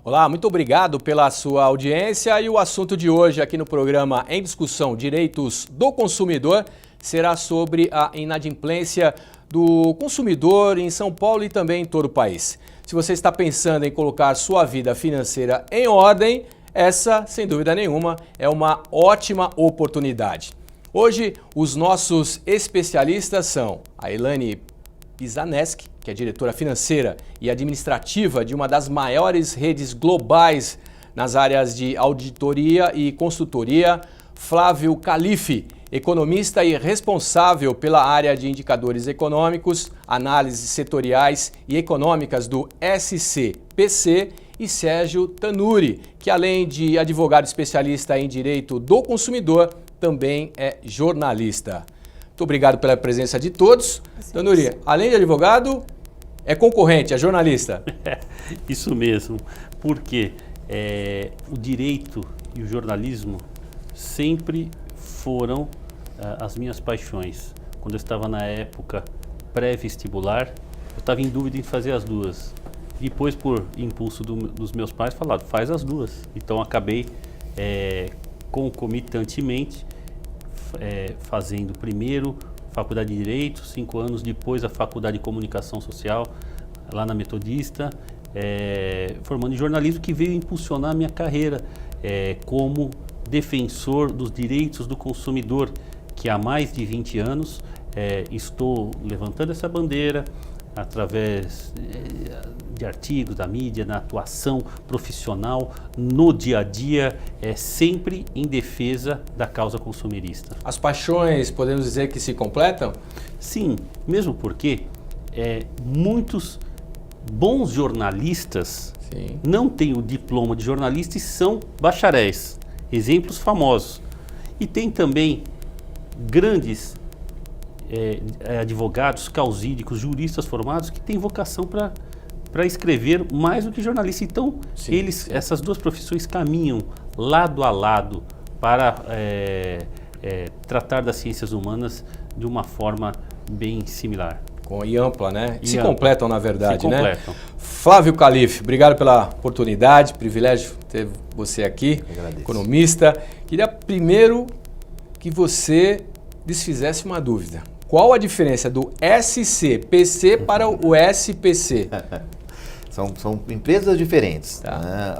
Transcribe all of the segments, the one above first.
Olá, muito obrigado pela sua audiência e o assunto de hoje aqui no programa Em Discussão Direitos do Consumidor será sobre a inadimplência do consumidor em São Paulo e também em todo o país. Se você está pensando em colocar sua vida financeira em ordem, essa, sem dúvida nenhuma, é uma ótima oportunidade. Hoje, os nossos especialistas são a Elaine Pisaneski, que é diretora financeira e administrativa de uma das maiores redes globais nas áreas de auditoria e consultoria, Flávio Calife, economista e responsável pela área de indicadores econômicos, análises setoriais e econômicas do SCPC, e Sérgio Tanuri, que além de advogado especialista em direito do consumidor, também é jornalista. Muito obrigado pela presença de todos. Tanuri, além de advogado, é concorrente, é jornalista. Isso mesmo, porque o direito e o jornalismo sempre foram as minhas paixões. Quando eu estava na época pré-vestibular, eu estava em dúvida em fazer as duas. Depois, por impulso dos meus pais, falaram, faz as duas. Então, acabei concomitantemente fazendo primeiro faculdade de Direito, 5 anos, depois a faculdade de Comunicação Social, lá na Metodista, formando em jornalismo, que veio impulsionar a minha carreira como defensor dos direitos do consumidor, que há mais de 20 anos estou levantando essa bandeira através de artigos da mídia, na atuação profissional, no dia a dia, sempre em defesa da causa consumerista. As paixões, podemos dizer que se completam? Sim, mesmo porque muitos bons jornalistas Sim. não têm o diploma de jornalista e são bacharéis, exemplos famosos. E tem também grandes advogados, causídicos, juristas formados que têm vocação para escrever mais do que jornalista. Então, Sim. essas duas profissões caminham lado a lado para tratar das ciências humanas de uma forma bem similar. E ampla, né? E se ampla. Completam, na verdade, Se completam. né? Flávio Calife, obrigado pela oportunidade, privilégio ter você aqui, economista. Queria primeiro que você desfizesse uma dúvida. Qual a diferença do SCPC para o SPC? São empresas diferentes. Tá. Né?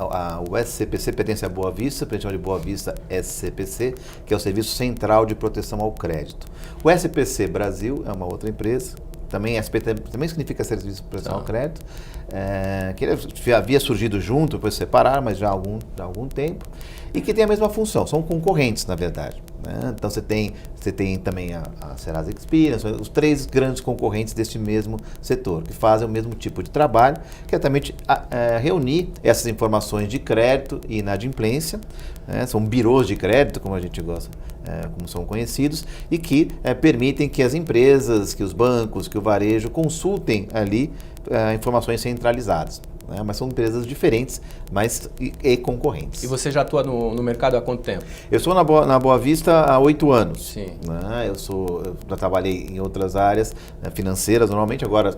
O SCPC pertence à Boa Vista, pertence de Boa Vista SCPC, que é o Serviço Central de Proteção ao Crédito. O SPC Brasil é uma outra empresa, também SPC também significa Serviço de Proteção ao Crédito, que havia surgido junto, depois separaram, mas já há algum tempo, e que tem a mesma função, são concorrentes, na verdade. Né? Então você tem também a Serasa Experience, os 3 grandes concorrentes deste mesmo setor, que fazem o mesmo tipo de trabalho, que é exatamente reunir essas informações de crédito e inadimplência, né? São birôs de crédito, como a gente gosta, como são conhecidos, e que permitem que as empresas, que os bancos, que o varejo consultem ali informações centralizadas. Mas são empresas diferentes, mas e concorrentes. E você já atua no mercado há quanto tempo? Eu sou na Boa Vista há 8 anos. Sim. Eu já trabalhei em outras áreas financeiras, normalmente agora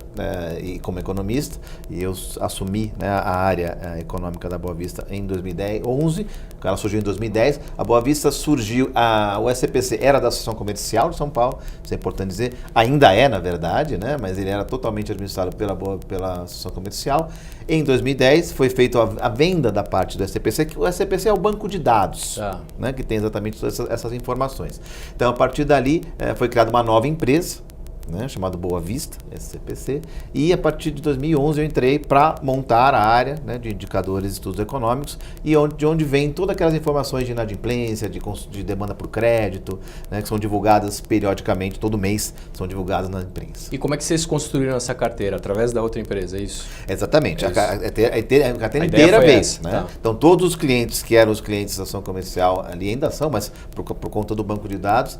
e como economista, e eu assumi a área econômica da Boa Vista em 2011. Ela surgiu em 2010. A Boa Vista surgiu, o SCPC era da Associação Comercial de São Paulo, isso é importante dizer, ainda é na verdade, né? Mas ele era totalmente administrado pela Associação Comercial. Em 2010 foi feita a venda da parte do SCPC, que o SCPC é o banco de dados, né, que tem exatamente todas essas informações. Então, a partir dali, foi criada uma nova empresa, né, chamada Boa Vista, SCPC, e a partir de 2011 eu entrei para montar a área, né, de indicadores e estudos econômicos, e de onde vem todas aquelas informações de inadimplência, de demanda por crédito, né, que são divulgadas periodicamente, todo mês, são divulgadas na imprensa. E como é que vocês construíram essa carteira? Através da outra empresa, é isso? Exatamente, É isso. a carteira inteira veio. Né? Tá. Então, todos os clientes que eram os clientes da ação comercial ali ainda são, mas por conta do banco de dados,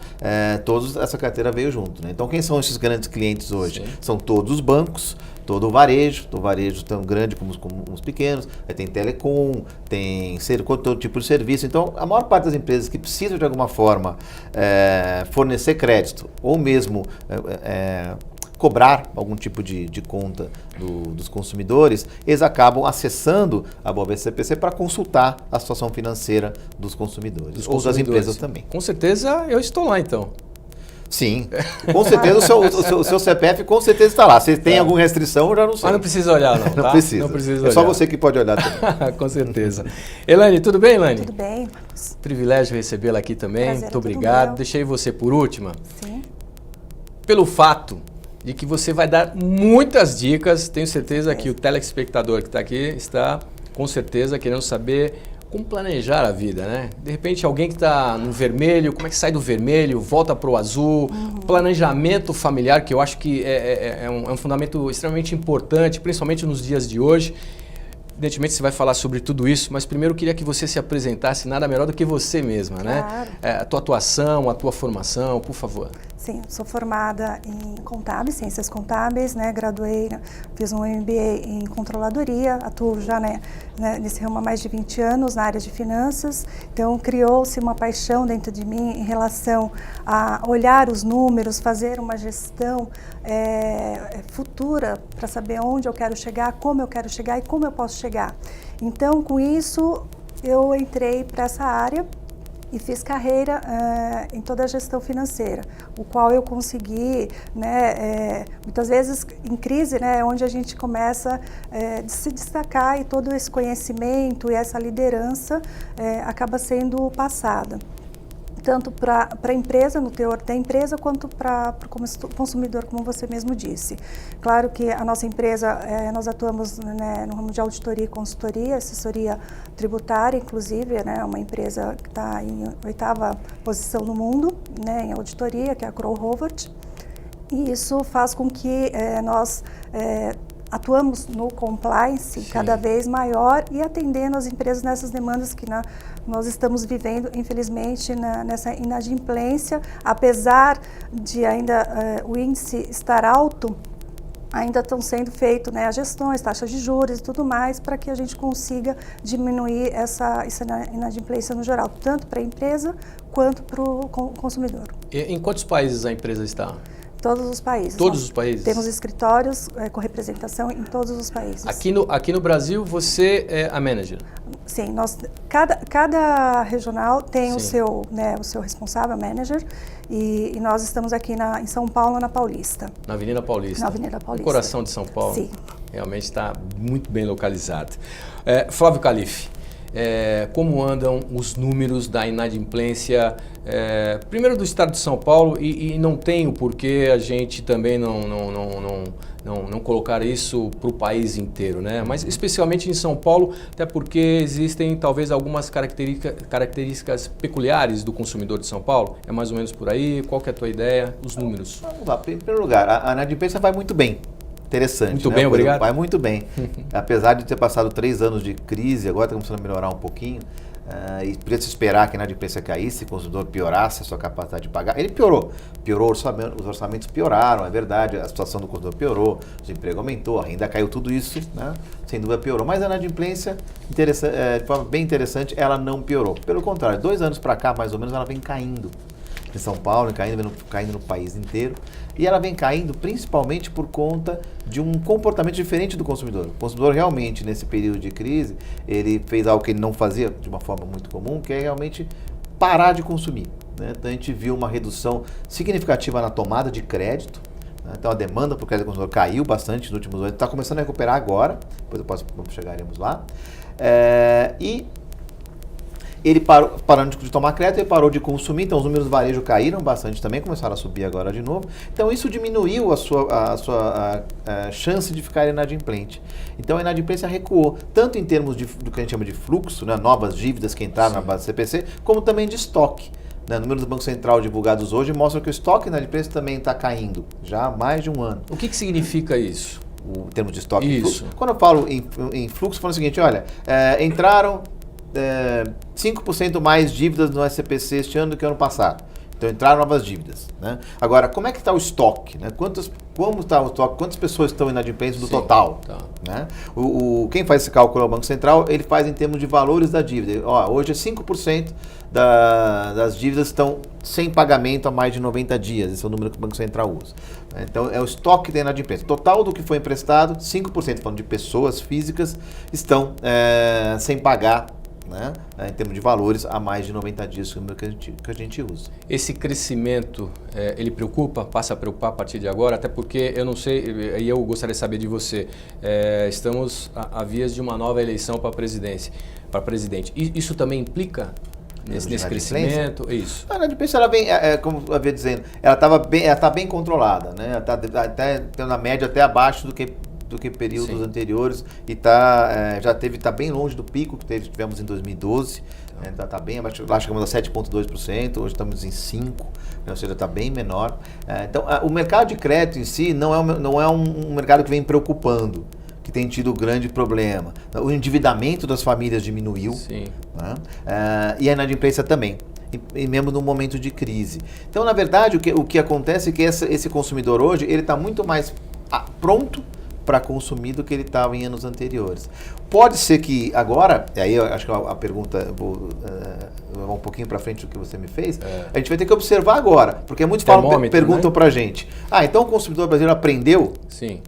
todos essa carteira veio junto. Né? Então, quem são esses esses grandes clientes hoje? Sim. São todos os bancos, todo o varejo tão grande como os pequenos, aí tem telecom, tem todo tipo de serviço. Então, a maior parte das empresas que precisam de alguma forma fornecer crédito ou mesmo cobrar algum tipo de conta dos consumidores, eles acabam acessando a Bovespa CPC para consultar a situação financeira dos consumidores, ou das empresas também. Com certeza eu estou lá então. Sim, com certeza o seu CPF com certeza está lá. Se tem alguma restrição, eu já não sei. Mas não precisa olhar não, tá? Não precisa. Não precisa é olhar. só você que pode olhar também. Com certeza. Elaine, tudo bem, Elaine? Tudo bem, Marcos. Privilégio recebê-la aqui também. Prazer, muito obrigado. Deixei você por última. Sim. Pelo fato de que você vai dar muitas dicas, tenho certeza que o telespectador que está aqui está com certeza querendo saber como planejar a vida, né? De repente alguém que está no vermelho, como é que sai do vermelho, volta para o azul, planejamento familiar, que eu acho que é um fundamento extremamente importante, principalmente nos dias de hoje. Evidentemente você vai falar sobre tudo isso, mas primeiro eu queria que você se apresentasse, nada melhor do que você mesma, Claro. né? A tua atuação, a tua formação, por favor. Sim, sou formada em contábeis, ciências contábeis, né? Graduei, fiz um MBA em controladoria, atuo já nesse ramo há mais de 20 anos na área de finanças. Então criou-se uma paixão dentro de mim em relação a olhar os números, fazer uma gestão futura para saber onde eu quero chegar, como eu quero chegar e como eu posso chegar. Então, com isso, eu entrei para essa área e fiz carreira em toda a gestão financeira, o qual eu consegui, muitas vezes em crise, onde a gente começa a se destacar e todo esse conhecimento e essa liderança acaba sendo passada. Tanto para a empresa, no teor da empresa, quanto para o consumidor, como você mesmo disse. Claro que a nossa empresa, nós atuamos no ramo de auditoria e consultoria, assessoria tributária, inclusive, uma empresa que está em 8ª posição no mundo, em auditoria, que é a Crowe Horvath. E isso faz com que nós atuamos no compliance cada vez maior e atendendo as empresas nessas demandas que nós estamos vivendo, infelizmente, nessa inadimplência. Apesar de ainda o índice estar alto, ainda estão sendo feitas as gestões, taxas de juros e tudo mais, para que a gente consiga diminuir essa inadimplência no geral, tanto para a empresa quanto para o consumidor. E em quantos países a empresa está? Todos os países. Todos os países? Temos escritórios com representação em todos os países. Aqui no Brasil, você é a manager? Sim, cada regional tem o seu responsável, manager, e nós estamos aqui em São Paulo, na Paulista. Na Avenida Paulista? Na Avenida Paulista. No coração de São Paulo? Sim. Realmente está muito bem localizado. Flávio Calife, como andam os números da inadimplência, primeiro do estado de São Paulo, e não tem o porquê a gente também não colocar isso para o país inteiro, né? Mas especialmente em São Paulo, até porque existem talvez algumas características peculiares do consumidor de São Paulo. É mais ou menos por aí? Qual que é a tua ideia? Os números. Vamos lá. Em primeiro lugar, a inadimplência vai muito bem. Interessante. Muito bem, obrigado. Vai muito bem. Apesar de ter passado 3 anos de crise, agora está começando a melhorar um pouquinho. E podia se esperar que a inadimplência caísse, o consumidor piorasse a sua capacidade de pagar. Ele piorou. Os orçamentos pioraram, é verdade. A situação do consumidor piorou, o desemprego aumentou, a renda caiu, tudo isso, sem dúvida piorou. Mas a inadimplência, de forma bem interessante, ela não piorou. Pelo contrário, 2 anos para cá, mais ou menos, ela vem caindo. Em São Paulo, caindo no país inteiro. E ela vem caindo principalmente por conta de um comportamento diferente do consumidor. O consumidor realmente, nesse período de crise, ele fez algo que ele não fazia de uma forma muito comum, que é realmente parar de consumir. Então a gente viu uma redução significativa na tomada de crédito. Então a demanda por crédito do consumidor caiu bastante nos últimos anos. Está começando a recuperar agora, depois chegaremos lá. Ele parando de tomar crédito, ele parou de consumir, então os números do varejo caíram bastante também, começaram a subir agora de novo. Então isso diminuiu a sua chance de ficar inadimplente. Então a inadimplência recuou, tanto em termos do que a gente chama de fluxo, novas dívidas que entraram na base do CPC, como também de estoque. Números do Banco Central divulgados hoje mostram que o estoque inadimplência também está caindo, já há mais de um ano. O que significa isso? Em termos de estoque Isso. e fluxo. Quando eu falo em fluxo, eu falo o seguinte, olha, entraram 5% mais dívidas no SCPC este ano do que ano passado. Então entraram novas dívidas, né? Agora, como é que está o estoque, né? Como está o estoque? Quantas pessoas estão inadimplentes do total? Tá. Né? Quem faz esse cálculo é o Banco Central, ele faz em termos de valores da dívida. Ó, hoje é 5% das dívidas estão sem pagamento há mais de 90 dias. Esse é o número que o Banco Central usa. Então é o estoque da inadimplência. Total do que foi emprestado, 5%, falando de pessoas físicas, estão sem pagar, né, em termos de valores, há mais de 90 dias, que é o número que a gente usa. Esse crescimento, ele preocupa, passa a preocupar a partir de agora, até porque eu não sei, e eu gostaria de saber de você, estamos a vias de uma nova eleição para presidente. Isso também implica nesse crescimento? Isso. A inadimplência, ela vem, como eu havia dizendo, ela está bem controlada, né? Ela está até na média até abaixo do que períodos anteriores e está bem longe do pico que tivemos em 2012. Está bem abaixo, lá chegamos a 7,2%, hoje estamos em 5%, ou seja, está bem menor. Então, o mercado de crédito em si não é um mercado que vem preocupando, que tem tido grande problema. O endividamento das famílias diminuiu, né? E a inadimplência também, e mesmo no momento de crise. Então, na verdade, o que acontece é que esse consumidor hoje ele está muito mais pronto para consumir do que ele estava em anos anteriores. Pode ser que agora, e aí eu acho que a pergunta, vou levar um pouquinho para frente do que você me fez, a gente vai ter que observar agora, porque muitos perguntam, né, para a gente, então o consumidor brasileiro aprendeu? Sim.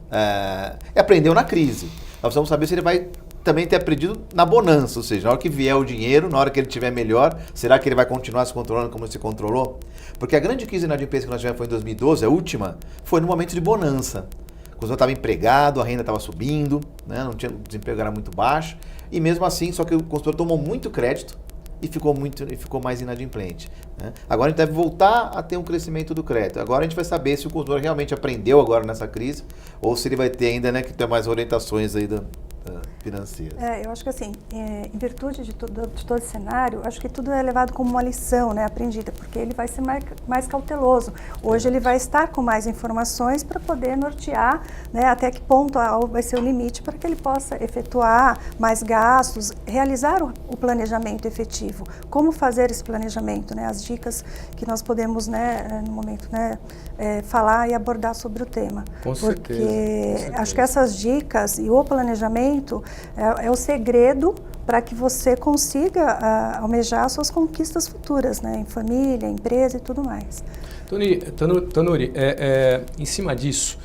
Aprendeu na crise. Nós precisamos saber se ele vai também ter aprendido na bonança, ou seja, na hora que vier o dinheiro, na hora que ele estiver melhor, será que ele vai continuar se controlando como ele se controlou? Porque a grande crise de inadimplência que nós tivemos foi em 2012, a última, foi no momento de bonança. O consumidor estava empregado, a renda estava subindo, né? O desemprego era muito baixo, e mesmo assim, só que o consumidor tomou muito crédito e ficou mais inadimplente, né? Agora a gente deve voltar a ter um crescimento do crédito. Agora a gente vai saber se o consumidor realmente aprendeu agora nessa crise, ou se ele vai ter ainda, né, que ter mais orientações aí financeiras. Eu acho que assim, em virtude de todo esse cenário, acho que tudo é levado como uma lição, né, aprendida, porque ele vai ser mais cauteloso. Hoje ele vai estar com mais informações para poder nortear, né, até que ponto vai ser o limite para que ele possa efetuar mais gastos, realizar o planejamento efetivo. Como fazer esse planejamento, né, as dicas que nós podemos, né, no momento, né, falar e abordar sobre o tema. Com certeza. Porque acho que essas dicas e o planejamento é o segredo para que você consiga almejar suas conquistas futuras, né, em família, empresa e tudo mais. Tanuri, em cima disso,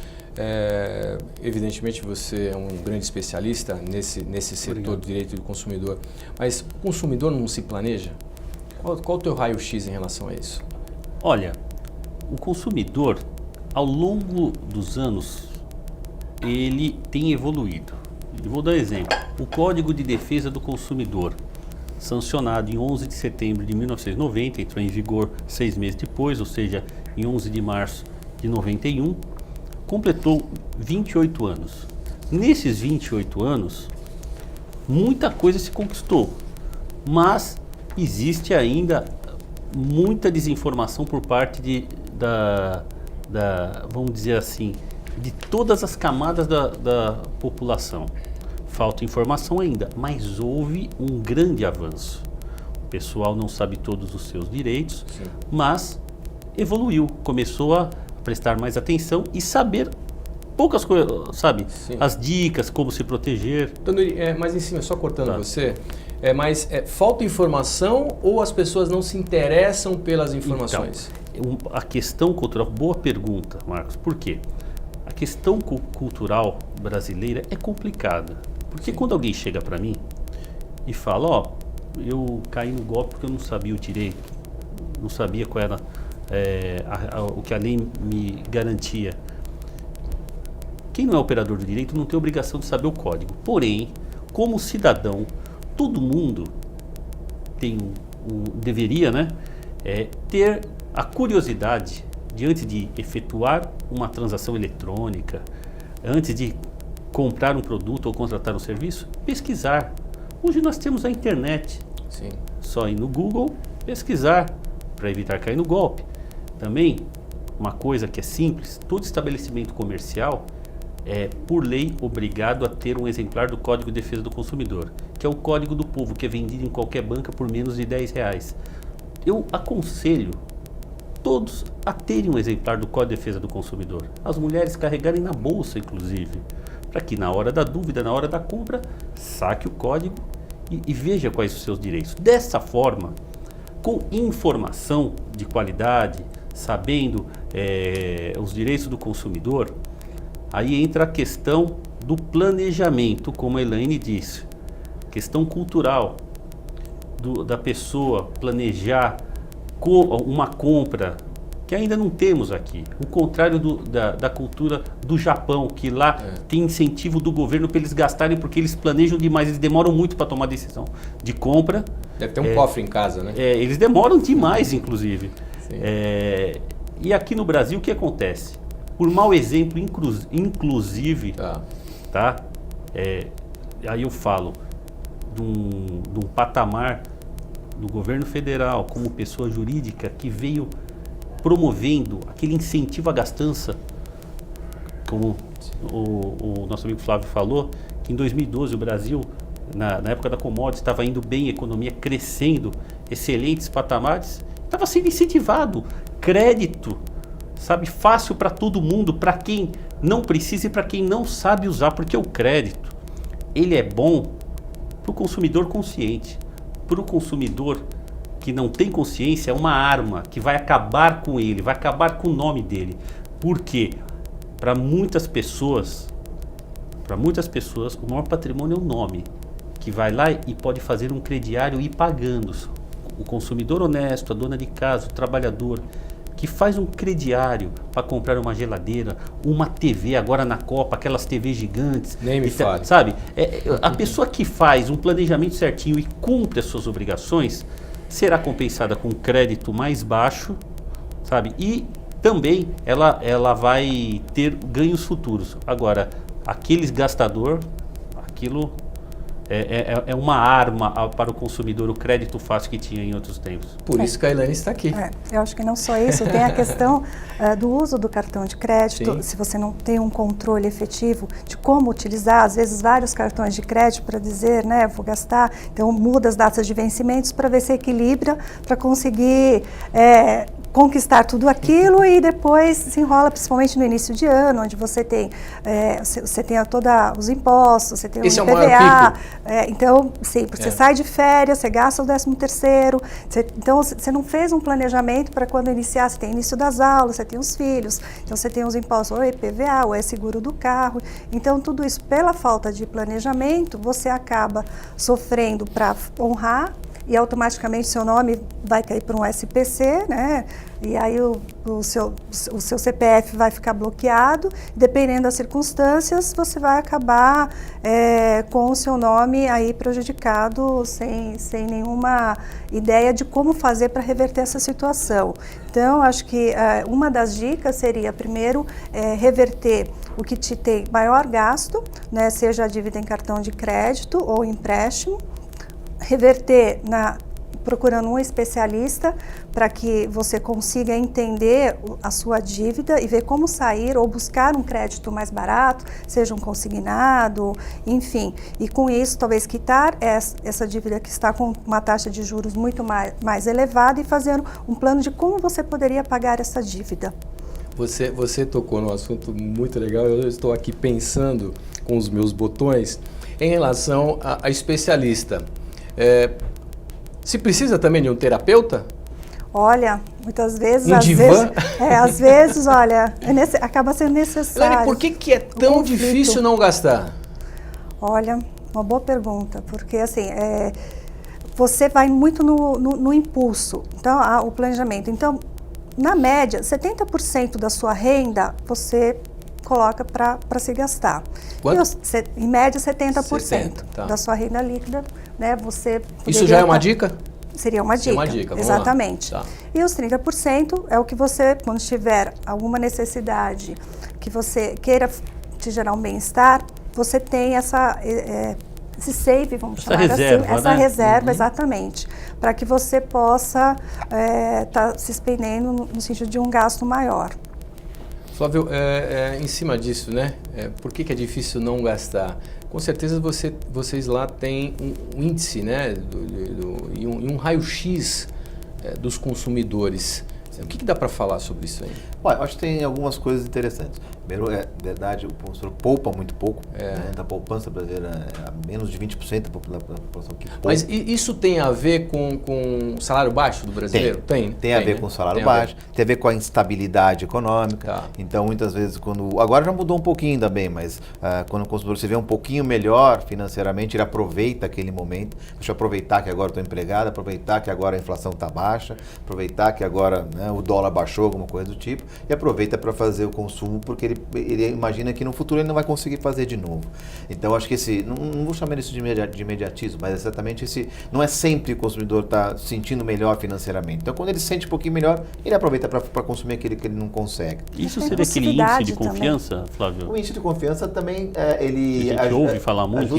evidentemente você é um grande especialista nesse setor do direito do consumidor, mas o consumidor não se planeja? Qual o teu raio-x em relação a isso? Olha, o consumidor, ao longo dos anos, ele tem evoluído. Eu vou dar um exemplo. O Código de Defesa do Consumidor, sancionado em 11 de setembro de 1990, entrou em vigor 6 meses depois, ou seja, em 11 de março de 91, completou 28 anos. Nesses 28 anos, muita coisa se conquistou, mas existe ainda muita desinformação por parte vamos dizer assim, de todas as camadas da população. Falta informação ainda, mas houve um grande avanço. O pessoal não sabe todos os seus direitos, sim, mas evoluiu, começou a prestar mais atenção e saber poucas coisas, sabe? Sim. As dicas, como se proteger. Mas em cima, só cortando você, mas falta informação ou as pessoas não se interessam pelas informações? Então, a questão cultural, boa pergunta, Marcos, por quê? A questão cultural brasileira é complicada, porque quando alguém chega para mim e fala, eu caí no golpe porque eu não sabia o direito, não sabia qual era o que a lei me garantia. Quem não é operador do direito não tem obrigação de saber o código, porém, como cidadão, todo mundo deveria, né, ter a curiosidade diante de efetuar uma transação eletrônica, antes de comprar um produto ou contratar um serviço, pesquisar. Hoje nós temos a internet. Sim. Só ir no Google, pesquisar, para evitar cair no golpe. Também, uma coisa que é simples, todo estabelecimento comercial é, por lei, obrigado a ter um exemplar do Código de Defesa do Consumidor, que é o Código do Povo, que é vendido em qualquer banca por menos de R$10. Eu aconselho todos a terem um exemplar do Código de Defesa do Consumidor. As mulheres carregarem na bolsa, inclusive, para que na hora da dúvida, na hora da compra, saque o código e veja quais os seus direitos. Dessa forma, com informação de qualidade, sabendo os direitos do consumidor, aí entra a questão do planejamento, como a Elaine disse, questão cultural da pessoa planejar uma compra que ainda não temos aqui. O contrário da cultura do Japão, que lá tem incentivo do governo para eles gastarem porque eles planejam demais, eles demoram muito para tomar decisão de compra. Deve ter um cofre em casa, né? Eles demoram demais, inclusive. E aqui no Brasil, o que acontece? Por mau exemplo, inclusive, aí eu falo de um patamar do governo federal como pessoa jurídica que veio promovendo aquele incentivo à gastança, como o nosso amigo Flávio falou, que em 2012 o Brasil, na época da commodity, estava indo bem, a economia crescendo, excelentes patamares, estava sendo incentivado, crédito, sabe, fácil para todo mundo, para quem não precisa e para quem não sabe usar, porque o crédito, ele é bom para o consumidor consciente, para o consumidor que não tem consciência, é uma arma que vai acabar com ele, vai acabar com o nome dele. Porque para muitas pessoas, o maior patrimônio é o nome, que vai lá e pode fazer um crediário e ir pagando. O consumidor honesto, a dona de casa, o trabalhador, que faz um crediário para comprar uma geladeira, uma TV agora na Copa, aquelas TVs gigantes. Nem me fale. Sabe? A pessoa que faz um planejamento certinho e cumpre as suas obrigações, será compensada com crédito mais baixo, sabe? E também ela vai ter ganhos futuros. Agora, aqueles gastador, aquilo é uma arma para o consumidor, o crédito fácil que tinha em outros tempos. Por isso que a Elaine está aqui. Eu acho que não só isso, tem a questão do uso do cartão de crédito. Sim. Se você não tem um controle efetivo de como utilizar, às vezes vários cartões de crédito para dizer, né, vou gastar, então muda as datas de vencimentos para ver se equilibra, para conseguir conquistar tudo aquilo e depois se enrola, principalmente no início de ano, onde você tem todos os impostos, você tem o IPVA. Então, sim, você sai de férias, você gasta o 13º, então você não fez um planejamento para quando iniciar, você tem início das aulas, você tem os filhos, então você tem os impostos, ou IPVA, ou seguro do carro. Então, tudo isso, pela falta de planejamento, você acaba sofrendo para honrar, e automaticamente seu nome vai cair para um SPC, né? E aí o seu CPF vai ficar bloqueado. Dependendo das circunstâncias, você vai acabar com o seu nome aí prejudicado, sem nenhuma ideia de como fazer para reverter essa situação. Então, acho que uma das dicas seria, primeiro, reverter o que te tem maior gasto, né? Seja a dívida em cartão de crédito ou empréstimo, reverter procurando um especialista para que você consiga entender a sua dívida e ver como sair ou buscar um crédito mais barato, seja um consignado, enfim. E com isso, talvez quitar essa dívida que está com uma taxa de juros muito mais elevada e fazer um plano de como você poderia pagar essa dívida. Você tocou num assunto muito legal, eu estou aqui pensando com os meus botões em relação a especialista. Se precisa também de um terapeuta? Olha, muitas vezes, às vezes, olha, acaba sendo necessário. Elaine, por que é tão difícil não gastar? Olha, uma boa pergunta, porque assim, você vai muito no impulso, então, o planejamento. Então, na média, 70% da sua renda você coloca para se gastar. Quanto? Em média, 70%, 70, tá. da sua renda líquida, né? Isso já é uma dica? Seria uma dica. É uma dica, vamos exatamente. lá. Tá. E os 30% é o que você, quando tiver alguma necessidade que você queira te gerar um bem-estar, você tem esse save, vamos chamar reserva, assim, essa né? reserva, exatamente, para que você possa estar se expendendo no sentido de um gasto maior. Flávio, em cima disso, né? Por que é difícil não gastar? Com certeza vocês lá têm um índice, né? E um raio-x dos consumidores. O que dá para falar sobre isso aí? Olha, eu acho que tem algumas coisas interessantes. Primeiro, é verdade, o consumidor poupa muito pouco, né? Da poupança brasileira é menos de 20% da população que poupa. Mas isso tem a ver com o salário baixo do brasileiro? Tem a ver, né, com o salário baixo, tem a ver com a instabilidade econômica. Tá. Então, muitas vezes, agora já mudou um pouquinho ainda bem, mas quando o consumidor se vê um pouquinho melhor financeiramente, ele aproveita aquele momento. Deixa eu aproveitar que agora estou empregado, aproveitar que agora a inflação está baixa, aproveitar que agora, né, o dólar baixou, alguma coisa do tipo, e aproveita para fazer o consumo, porque ele imagina que no futuro ele não vai conseguir fazer de novo. Então, acho que não vou chamar isso de imediatismo, mas exatamente não é sempre o consumidor está se sentindo melhor financeiramente. Então, quando ele se sente um pouquinho melhor, ele aproveita para consumir aquilo que ele não consegue. Isso seria aquele índice de confiança, também, Flávio? O índice de confiança também, ele a gente ouve falar muito,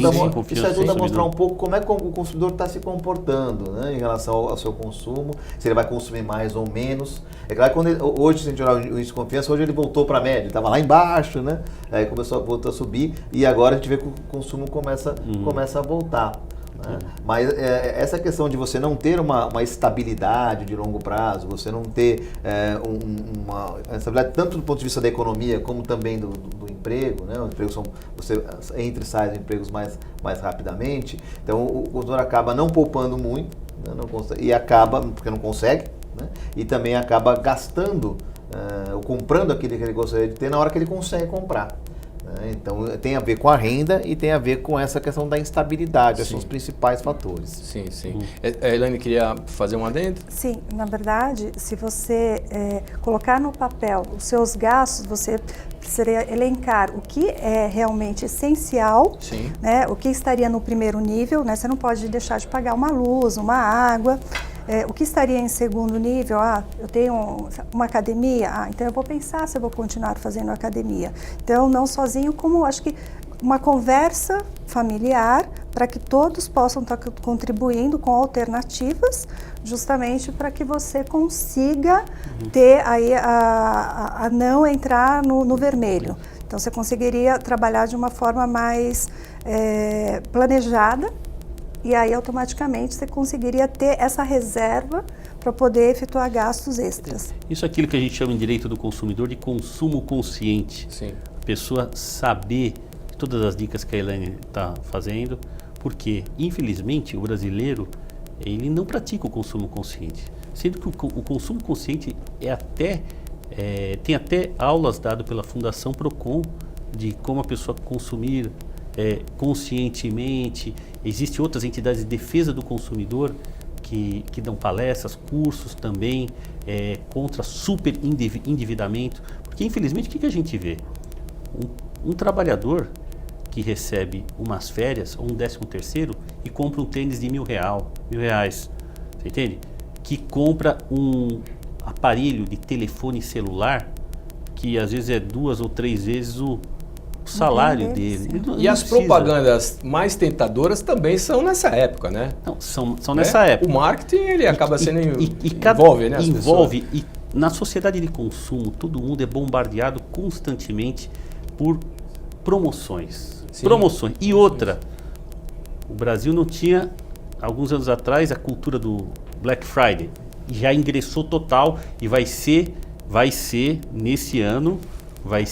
isso ajuda a mostrar um pouco como é que o consumidor está se comportando, né, em relação ao seu consumo, se ele vai consumir mais ou menos. É claro que hoje, se a gente olhar o índice de confiança, hoje ele voltou para a média, estava lá embaixo, né? Aí voltou a subir e agora a gente vê que o consumo começa a voltar. Né? Mas essa questão de você não ter uma estabilidade de longo prazo, você não ter uma estabilidade tanto do ponto de vista da economia como também do emprego, né? Os empregos você entra e sai dos empregos mais rapidamente, então o consumidor acaba não poupando muito, né? E acaba, porque não consegue, né? E também acaba gastando ou comprando aquilo que ele gostaria de ter na hora que ele consegue comprar. Então, tem a ver com a renda e tem a ver com essa questão da instabilidade. Esses são os principais fatores. Sim, sim. A Elaine queria fazer um adendo? Sim, na verdade, se você colocar no papel os seus gastos, você precisaria elencar o que é realmente essencial, né, o que estaria no primeiro nível, né, você não pode deixar de pagar uma luz, uma água. O que estaria em segundo nível? Eu tenho uma academia, então eu vou pensar se eu vou continuar fazendo academia. Então, não sozinho, como acho que uma conversa familiar para que todos possam estar contribuindo com alternativas, justamente para que você consiga ter aí a não entrar no vermelho. Então, você conseguiria trabalhar de uma forma mais planejada. E aí, automaticamente, você conseguiria ter essa reserva para poder efetuar gastos extras. Isso é aquilo que a gente chama em direito do consumidor de consumo consciente. Sim. A pessoa saber todas as dicas que a Elaine está fazendo, porque, infelizmente, o brasileiro ele não pratica o consumo consciente. Sendo que o consumo consciente tem até aulas dadas pela Fundação Procon de como a pessoa consumir conscientemente. Existem outras entidades de defesa do consumidor que dão palestras, cursos também contra super endividamento. Porque, infelizmente, o que a gente vê? Um trabalhador que recebe umas férias ou um 13º e compra um tênis de R$1.000, você entende? Que compra um aparelho de telefone celular que às vezes é 2 ou 3 vezes o salário dele. E as propagandas mais tentadoras também são nessa época, né? Não, são nessa época. O marketing, ele acaba sendo envolve, né? Envolve. E na sociedade de consumo, todo mundo é bombardeado constantemente por promoções. Sim. Promoções. E outra, o Brasil não tinha, alguns anos atrás, a cultura do Black Friday. Já ingressou total e vai ser nesse ano, vai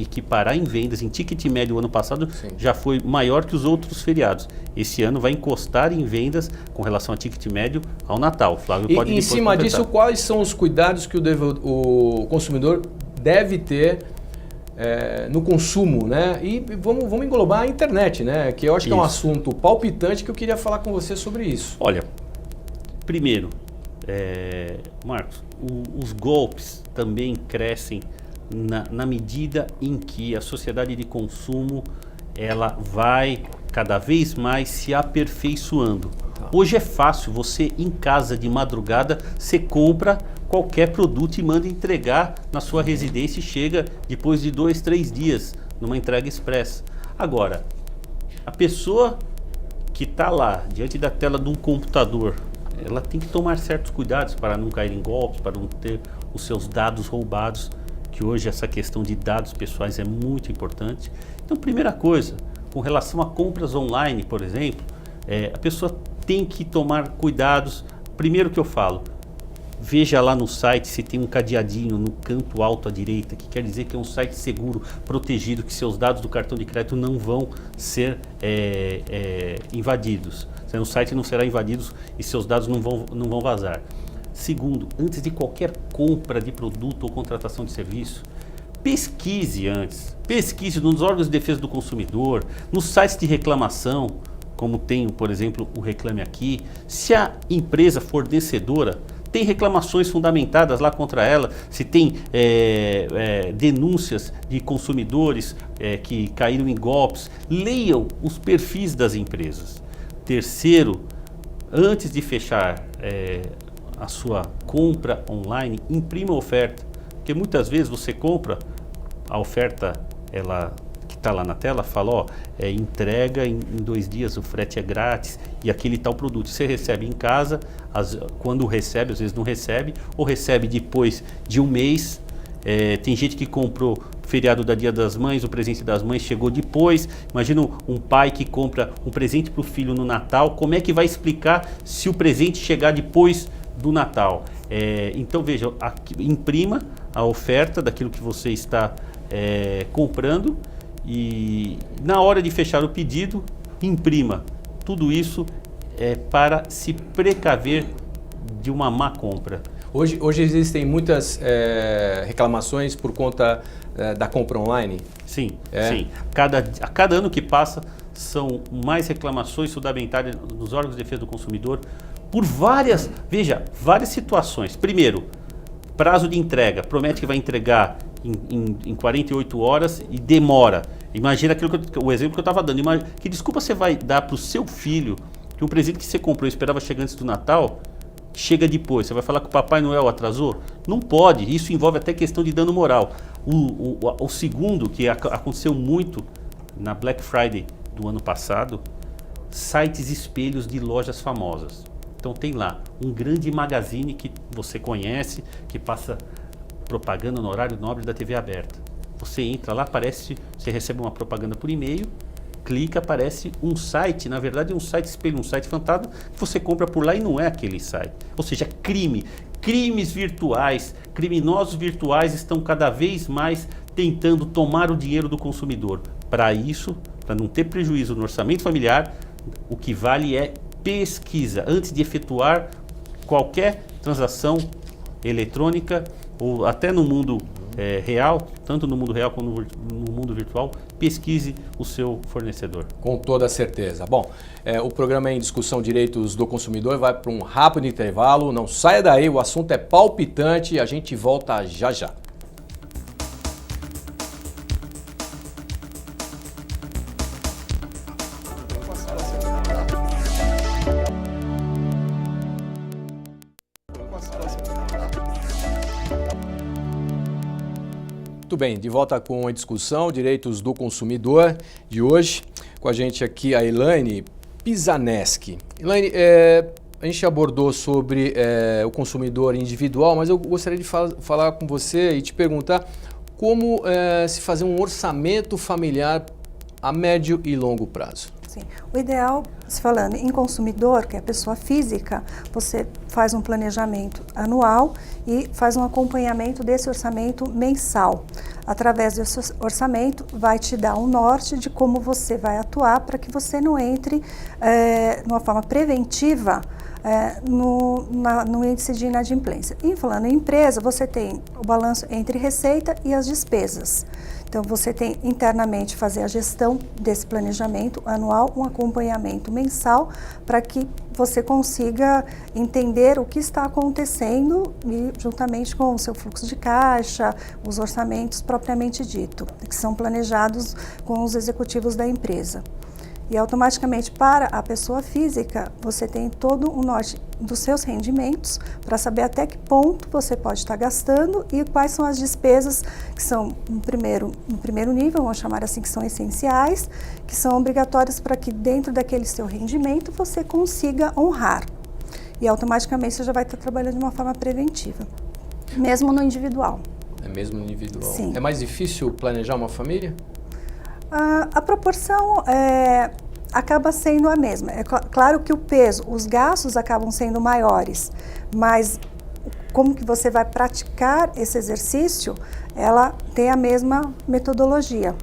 equiparar em vendas. Em ticket médio o ano passado já foi maior que os outros feriados. Esse ano vai encostar em vendas com relação a ticket médio ao Natal. Flávio pode em cima disso, quais são os cuidados que o consumidor deve ter no consumo, né? E vamos englobar a internet, né? Que eu acho que é um assunto palpitante que eu queria falar com você sobre isso. Olha, primeiro, Marcos, os golpes também crescem na medida em que a sociedade de consumo ela vai cada vez mais se aperfeiçoando. Hoje é fácil, você em casa de madrugada, você compra qualquer produto e manda entregar na sua residência e chega depois de 2, 3 dias numa entrega expressa. Agora, a pessoa que está lá diante da tela de um computador, ela tem que tomar certos cuidados para não cair em golpes, para não ter os seus dados roubados, que hoje essa questão de dados pessoais é muito importante. Então, primeira coisa, com relação a compras online, por exemplo, a pessoa tem que tomar cuidados. Primeiro que eu falo, veja lá no site se tem um cadeadinho no canto alto à direita, que quer dizer que é um site seguro, protegido, que seus dados do cartão de crédito não vão ser invadidos. O site não será invadido e seus dados não vão vazar. Segundo, antes de qualquer compra de produto ou contratação de serviço, pesquise antes. Pesquise nos órgãos de defesa do consumidor, nos sites de reclamação, como tem, por exemplo, o Reclame Aqui. Se a empresa fornecedora tem reclamações fundamentadas lá contra ela, se tem denúncias de consumidores que caíram em golpes, leiam os perfis das empresas. Terceiro, antes de fechar a sua compra online, imprima a oferta, porque muitas vezes você compra, a oferta que está lá na tela fala, entrega em 2 dias, o frete é grátis e aquele tal produto. Você recebe em casa, quando recebe, às vezes não recebe, ou recebe depois de um mês. Tem gente que comprou feriado da Dia das Mães, o presente das mães chegou depois. Imagina um pai que compra um presente para o filho no Natal, como é que vai explicar se o presente chegar depois do Natal? Então veja, imprima a oferta daquilo que você está comprando e na hora de fechar o pedido, imprima. Tudo isso para se precaver de uma má compra. Hoje existem muitas reclamações por conta da compra online? Sim, sim. A cada ano que passa, são mais reclamações fundamentadas nos órgãos de defesa do consumidor por várias situações. Primeiro, prazo de entrega. Promete que vai entregar em 48 horas e demora. Imagina o exemplo que eu estava dando. Que desculpa você vai dar para o seu filho que um presente que você comprou e esperava chegar antes do Natal, chega depois? Você vai falar que o Papai Noel atrasou? Não pode. Isso envolve até questão de dano moral. O segundo, que aconteceu muito na Black Friday do ano passado, sites espelhos de lojas famosas. Então tem lá um grande magazine que você conhece, que passa propaganda no horário nobre da TV aberta. Você entra lá, você recebe uma propaganda por e-mail, clica, aparece um site, na verdade é um site espelho, um site fantasma, que você compra por lá e não é aquele site. Ou seja, crimes virtuais, criminosos virtuais estão cada vez mais tentando tomar o dinheiro do consumidor. Para isso, para não ter prejuízo no orçamento familiar, o que vale é pesquisa antes de efetuar qualquer transação eletrônica ou até no mundo real, tanto no mundo real como no mundo virtual. Pesquise o seu fornecedor. Com toda certeza. Bom, o programa Em Discussão Direitos do Consumidor vai para um rápido intervalo. Não saia daí, o assunto é palpitante e a gente volta já já. Muito bem, de volta com a discussão Direitos do Consumidor de hoje. Com a gente aqui a Elaine Pisaneschi. Elaine, a gente abordou sobre o consumidor individual, mas eu gostaria de falar com você e te perguntar como se fazer um orçamento familiar a médio e longo prazo. Sim. O ideal, se falando em consumidor, que é a pessoa física, você faz um planejamento anual e faz um acompanhamento desse orçamento mensal. Através desse orçamento, vai te dar um norte de como você vai atuar para que você não entre de uma forma preventiva no índice de inadimplência. E falando em empresa, você tem o balanço entre receita e as despesas. Então, você tem internamente fazer a gestão desse planejamento anual, um acompanhamento mensal, para que você consiga entender o que está acontecendo e juntamente com o seu fluxo de caixa, os orçamentos propriamente dito, que são planejados com os executivos da empresa. E automaticamente para a pessoa física, você tem todo o norte dos seus rendimentos para saber até que ponto você pode estar gastando e quais são as despesas que são no primeiro nível, vamos chamar assim, que são essenciais, que são obrigatórias para que dentro daquele seu rendimento você consiga honrar. E automaticamente você já vai estar trabalhando de uma forma preventiva, mesmo no individual. É mesmo no individual? Sim. É mais difícil planejar uma família? A proporção acaba sendo a mesma. É claro que o peso, os gastos acabam sendo maiores, mas como que você vai praticar esse exercício, ela tem a mesma metodologia.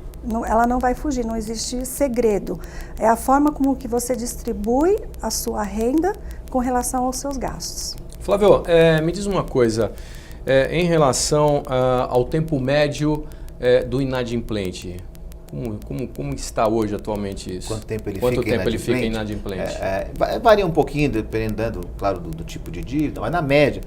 Ela não vai fugir, não existe segredo. É a forma como que você distribui a sua renda com relação aos seus gastos. Flávio, me diz uma coisa, em relação ao tempo médio do inadimplente, como está hoje atualmente isso? Quanto tempo ele fica inadimplente? Varia um pouquinho, dependendo, claro, do tipo de dívida, mas na média,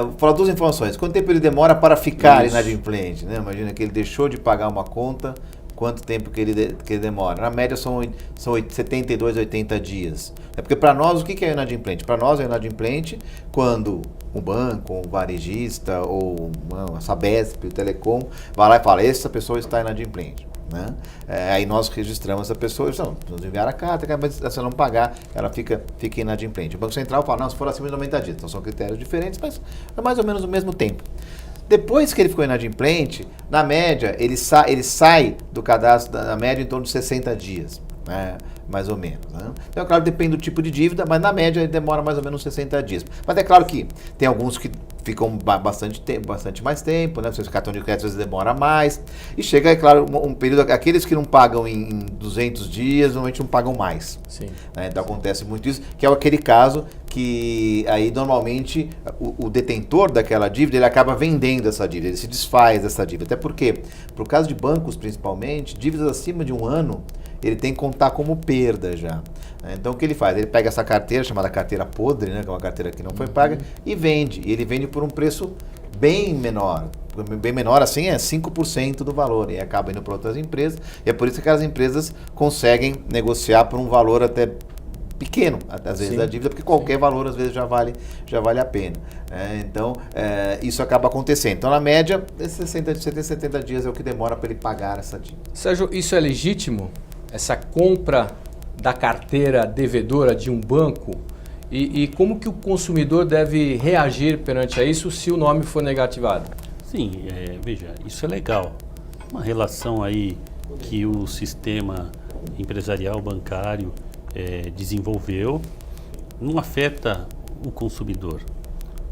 vou falar duas informações. Quanto tempo ele demora para ficar inadimplente? Né? Imagina que ele deixou de pagar uma conta, quanto tempo que ele demora? Na média são 72, 80 dias. Porque para nós, o que é inadimplente? Para nós é inadimplente quando o banco, o varejista, ou a Sabesp, o Telecom, vai lá e fala, essa pessoa está inadimplente. Né? Aí nós registramos essa pessoa, nos enviar a carta, mas se ela não pagar, ela fica inadimplente. O Banco Central fala, não, se for acima de 90 dias. Então são critérios diferentes, mas é mais ou menos o mesmo tempo. Depois que ele ficou inadimplente, na média, ele sai do cadastro, na média, em torno de 60 dias, né? Mais ou menos. Né? Então, é claro, depende do tipo de dívida, mas na média ele demora mais ou menos 60 dias. Mas é claro que tem alguns que ficam bastante mais tempo, né? O cartão de crédito às vezes demora mais. E chega, é claro, um período, aqueles que não pagam em 200 dias, normalmente não pagam mais. Sim. Né? Então acontece muito isso, que é aquele caso que aí normalmente o detentor daquela dívida, ele acaba vendendo essa dívida, ele se desfaz dessa dívida. Até porque, por caso de bancos principalmente, dívidas acima de um ano, ele tem que contar como perda já. Então o que ele faz? Ele pega essa carteira, chamada carteira podre, né, que é uma carteira que não foi paga, e vende. E ele vende por um preço bem menor. Bem menor assim é 5% do valor. E acaba indo para outras empresas. E é por isso que aquelas empresas conseguem negociar por um valor até pequeno, às vezes, da dívida, porque qualquer valor às vezes já vale a pena. Então, isso acaba acontecendo. Então, na média, 70 dias é o que demora para ele pagar essa dívida. Sérgio, isso é legítimo? Essa compra da carteira devedora de um banco? E como que o consumidor deve reagir perante a isso se o nome for negativado? Sim, veja, isso é legal. Uma relação aí que o sistema empresarial bancário desenvolveu não afeta o consumidor.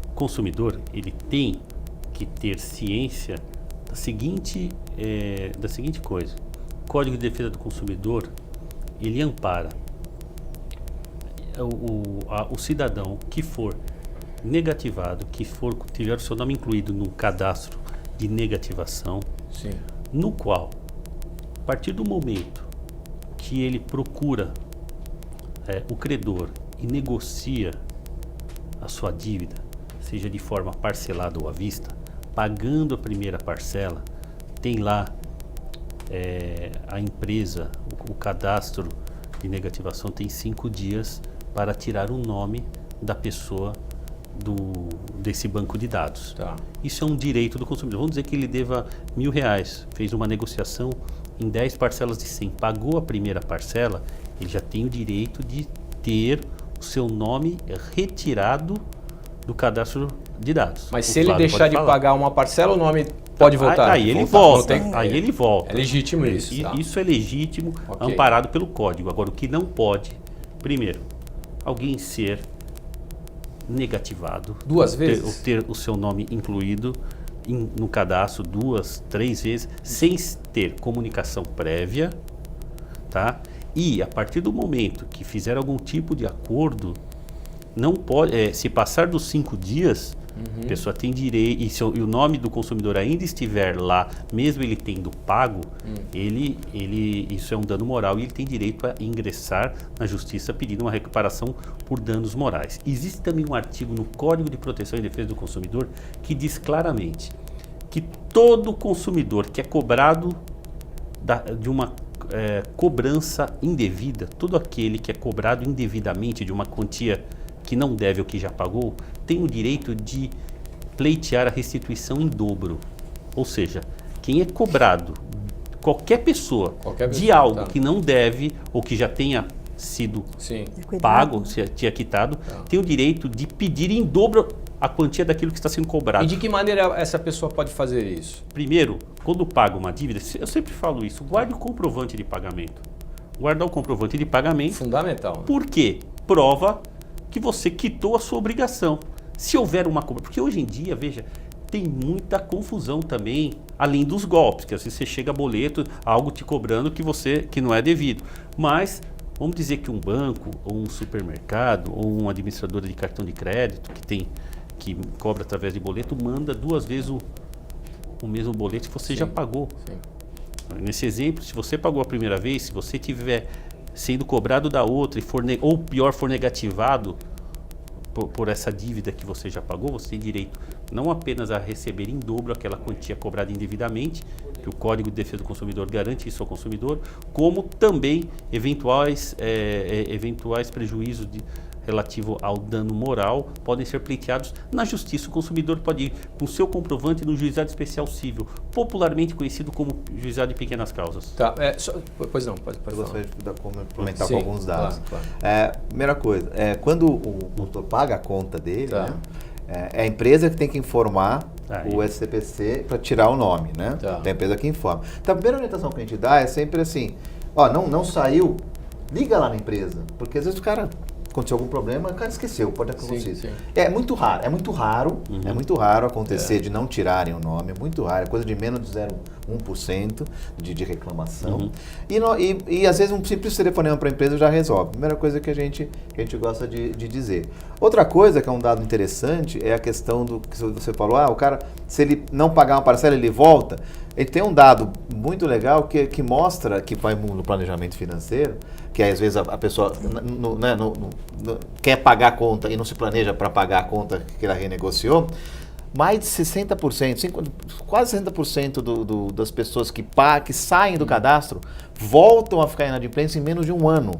O consumidor, ele tem que ter ciência da seguinte coisa. O Código de Defesa do Consumidor, ele ampara o cidadão que for negativado, que tiver o seu nome incluído no cadastro de negativação, Sim. no qual, a partir do momento que ele procura o credor e negocia a sua dívida, seja de forma parcelada ou à vista, pagando a primeira parcela, tem lá a empresa, o cadastro de negativação tem 5 dias para tirar o nome da pessoa desse banco de dados. Tá. Isso é um direito do consumidor. Vamos dizer que ele deva R$1.000, fez uma negociação em 10 parcelas de 100, pagou a primeira parcela, ele já tem o direito de ter o seu nome retirado do cadastro de dados. Mas se ele deixar de pagar uma parcela, o nome pode voltar? Aí ele volta. Aí ele volta. É legítimo isso. Tá? Isso é legítimo, Okay. amparado pelo código. Agora, o que não pode, primeiro, alguém ser negativado. Duas vezes? Ter o seu nome incluído no cadastro 2, 3 vezes, sem ter comunicação prévia, tá? E a partir do momento que fizer algum tipo de acordo, não pode, se passar dos 5 dias, a pessoa tem direito, e o nome do consumidor ainda estiver lá, mesmo ele tendo pago, isso é um dano moral e ele tem direito a ingressar na justiça pedindo uma recuperação por danos morais. Existe também um artigo no Código de Proteção e Defesa do Consumidor que diz claramente que todo consumidor que é cobrado de uma cobrança indevida, todo aquele que é cobrado indevidamente de uma quantia que não deve ou que já pagou, tem o direito de pleitear a restituição em dobro. Ou seja, quem é cobrado, qualquer pessoa de algo que não deve ou que já tenha sido pago, tinha quitado, tem o direito de pedir em dobro a quantia daquilo que está sendo cobrado. E de que maneira essa pessoa pode fazer isso? Primeiro, quando paga uma dívida, eu sempre falo isso, guarde o comprovante de pagamento. Guardar o comprovante de pagamento. Fundamental. Por quê? Prova que você quitou a sua obrigação. Se houver uma compra, porque hoje em dia, veja, tem muita confusão também, além dos golpes, que às vezes você chega a boleto, algo te cobrando que não é devido. Mas vamos dizer que um banco, ou um supermercado, ou uma administradora de cartão de crédito que cobra através de boleto, manda 2 vezes o mesmo boleto que você já pagou. Sim. Nesse exemplo, se você pagou a primeira vez, se você estiver sendo cobrado da outra, ou pior, for negativado por essa dívida que você já pagou, você tem direito não apenas a receber em dobro aquela quantia cobrada indevidamente, que o Código de Defesa do Consumidor garante isso ao consumidor, como também eventuais prejuízos relativo ao dano moral podem ser pleiteados na justiça. O consumidor pode ir com seu comprovante no juizado especial civil, popularmente conhecido como juizado de pequenas causas. Tá, pois não, pode Eu falar. gostaria de complementar Sim, com alguns dados. claro. Primeira coisa, quando o consultor paga a conta dele, Tá. né, é a empresa que tem que informar Aí. o SCPC para tirar o nome, né? Tá. É a empresa que informa. Então, a primeira orientação que a gente dá é sempre assim, não saiu, liga lá na empresa, porque às vezes o cara aconteceu algum problema, o cara esqueceu, pode acontecer. Sim. É muito raro acontecer de não tirarem o nome, é muito raro, é coisa de menos de 0,1% de reclamação. E às vezes um simples telefonema para a empresa já resolve. Primeira coisa que a gente gosta de dizer. Outra coisa que é um dado interessante é a questão do que você falou, o cara, se ele não pagar uma parcela, ele volta. Ele tem um dado muito legal que mostra que vai no planejamento financeiro, que às vezes a pessoa quer pagar a conta e não se planeja para pagar a conta que ela renegociou. Mais de 60%, quase 60% das pessoas que saem do cadastro voltam a ficar inadimplentes em menos de um ano.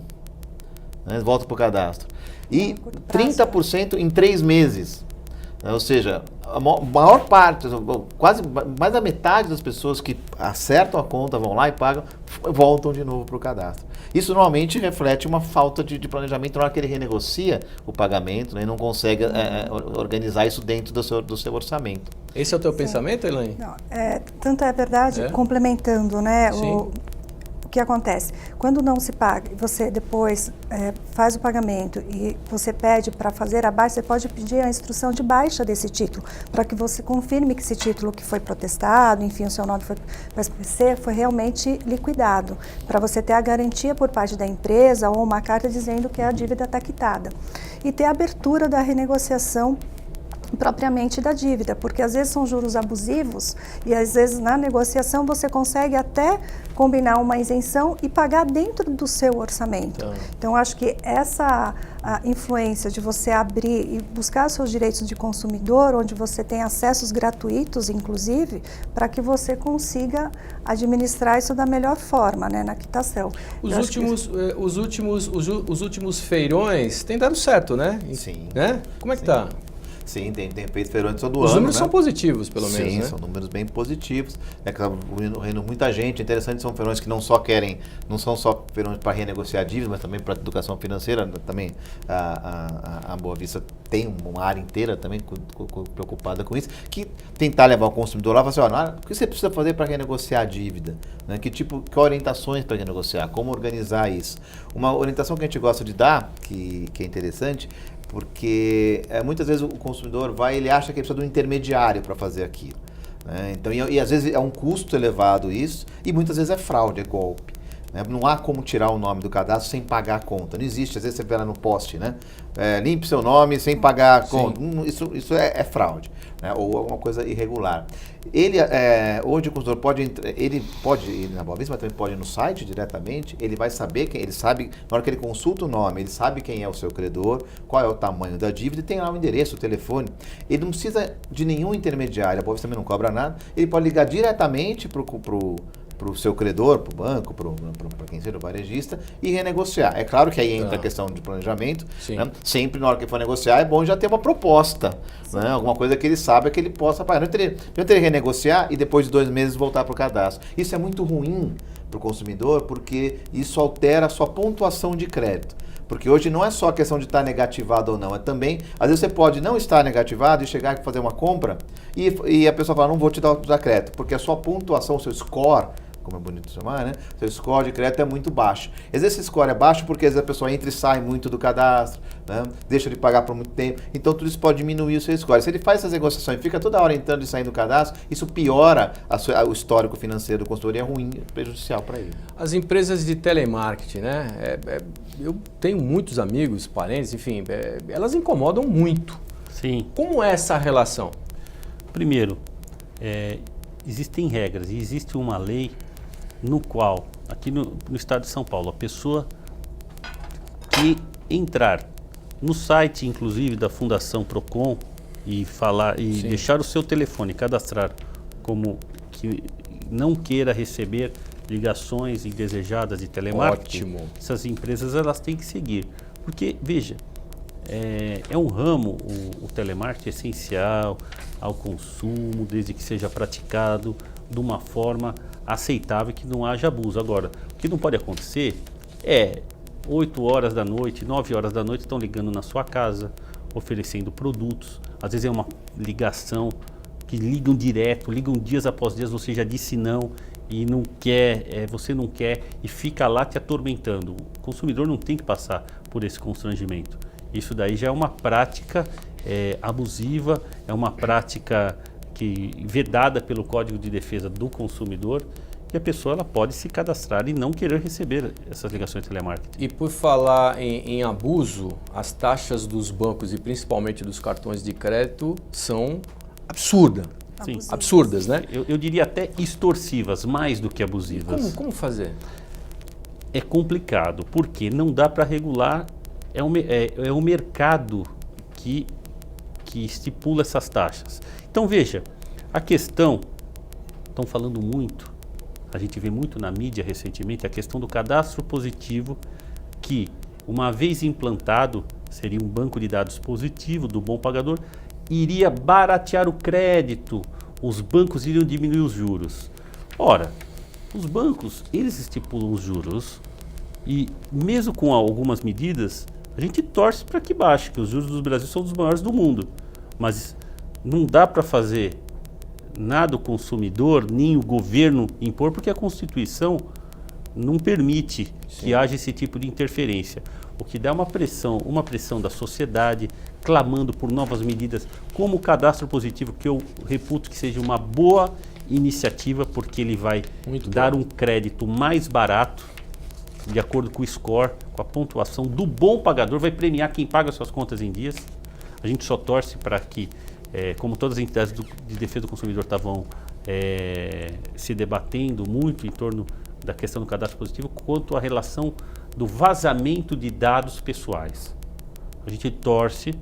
Né? Voltam para o cadastro. E 30% em 3 meses. Ou seja, a maior parte, quase mais da metade das pessoas que acertam a conta, vão lá e pagam, voltam de novo para o cadastro. Isso normalmente reflete uma falta de planejamento na hora que ele renegocia o pagamento, né, e não consegue organizar isso dentro do seu orçamento. Esse é o teu pensamento, Elaine? Não, tanto é verdade, complementando, né? O que acontece? Quando não se paga, você depois faz o pagamento e você pede para fazer a baixa, você pode pedir a instrução de baixa desse título, para que você confirme que esse título que foi protestado, enfim, o seu nome foi para SPC, foi realmente liquidado, para você ter a garantia por parte da empresa ou uma carta dizendo que a dívida está quitada. E ter a abertura da renegociação propriamente da dívida, porque às vezes são juros abusivos e às vezes na negociação você consegue até combinar uma isenção e pagar dentro do seu orçamento. Então acho que essa influência de você abrir e buscar seus direitos de consumidor, onde você tem acessos gratuitos, inclusive, para que você consiga administrar isso da melhor forma, né, na quitação. Os últimos feirões têm dado certo, né? Sim. Né? Como é que tá? Sim, tem feito feirões todo ano. Os números né? são positivos, pelo menos, Sim, né? são números bem positivos. Que está reunindo muita gente. Interessante, são feirões que não são só feirões para renegociar dívidas, mas também para educação financeira. Também a Boa Vista tem uma área inteira também preocupada com isso, que tentar levar o consumidor lá e falar assim, o que você precisa fazer para renegociar a dívida? Né? Que orientações para renegociar? Como organizar isso? Uma orientação que a gente gosta de dar, que é interessante, porque muitas vezes o consumidor ele acha que ele precisa de um intermediário para fazer aquilo. Né? Então, e às vezes é um custo elevado isso, e muitas vezes é fraude, é golpe. Né? Não há como tirar o nome do cadastro sem pagar a conta. Não existe, às vezes você vê lá no post, né? Limpe seu nome sem pagar a conta. Isso é fraude, né? Ou alguma coisa irregular. Hoje o consumidor pode ir na Boa Vista, mas também pode ir no site diretamente, ele vai saber ele sabe, na hora que ele consulta o nome, ele sabe quem é o seu credor, qual é o tamanho da dívida, e tem lá o endereço, o telefone. Ele não precisa de nenhum intermediário, a Boa Vista também não cobra nada, ele pode ligar diretamente para o seu credor, para o banco, para quem seja o varejista, e renegociar. É claro que aí entra a questão de planejamento, né? Sempre na hora que for negociar é bom já ter uma proposta, né? Alguma coisa que ele saiba que ele possa pagar. Não ter renegociar e depois de 2 meses voltar para o cadastro. Isso é muito ruim para o consumidor, porque isso altera a sua pontuação de crédito. Porque hoje não é só a questão de estar negativado ou não, é também, às vezes você pode não estar negativado e chegar e fazer uma compra e a pessoa fala, não vou te dar crédito, porque a sua pontuação, o seu score, como é bonito chamar, né? Seu score de crédito é muito baixo. Às vezes esse score é baixo porque às vezes a pessoa entra e sai muito do cadastro, né? Deixa de pagar por muito tempo. Então tudo isso pode diminuir o seu score. Se ele faz essas negociações e fica toda hora entrando e saindo do cadastro, isso piora o histórico financeiro do consultor e é ruim, prejudicial para ele. As empresas de telemarketing, né? Eu tenho muitos amigos, parentes, enfim, elas incomodam muito. Sim. Como é essa relação? Primeiro, existem regras e existe uma lei no qual, aqui no estado de São Paulo, a pessoa que entrar no site, inclusive, da Fundação Procon e Sim. deixar o seu telefone cadastrar como que não queira receber ligações indesejadas de telemarketing, Ótimo. essas empresas elas têm que seguir. Porque, veja, é um ramo, o telemarketing é essencial ao consumo, desde que seja praticado de uma forma aceitável, que não haja abuso. Agora, o que não pode acontecer 8 horas da noite, 9 horas da noite estão ligando na sua casa, oferecendo produtos. Às vezes é uma ligação que ligam direto, ligam dias após dias, você já disse não e não quer, você não quer e fica lá te atormentando. O consumidor não tem que passar por esse constrangimento. Isso daí já é uma prática abusiva, é uma prática vedada pelo Código de Defesa do Consumidor, e a pessoa ela pode se cadastrar e não querer receber essas ligações de telemarketing. E por falar em abuso, as taxas dos bancos e principalmente dos cartões de crédito são absurdas. Sim. Absurdas, né? Eu diria até extorsivas, mais do que abusivas. Como fazer? É complicado, porque não dá para regular, é o mercado que estipula essas taxas. Então veja, a questão, estão falando muito, a gente vê muito na mídia recentemente, a questão do cadastro positivo, que uma vez implantado, seria um banco de dados positivo do bom pagador, iria baratear o crédito, os bancos iriam diminuir os juros. Ora, os bancos, eles estipulam os juros e mesmo com algumas medidas, a gente torce para que baixe, que os juros do Brasil são dos maiores do mundo. Mas não dá para fazer nada o consumidor, nem o governo impor, porque a Constituição não permite que haja esse tipo de interferência. O que dá uma pressão da sociedade, clamando por novas medidas, como o cadastro positivo, que eu reputo que seja uma boa iniciativa, porque ele vai dar um crédito mais barato, de acordo com o score, com a pontuação do bom pagador, vai premiar quem paga suas contas em dias. A gente só torce para que, como todas as entidades de defesa do consumidor estavam se debatendo muito em torno da questão do cadastro positivo, quanto à relação do vazamento de dados pessoais. A gente torce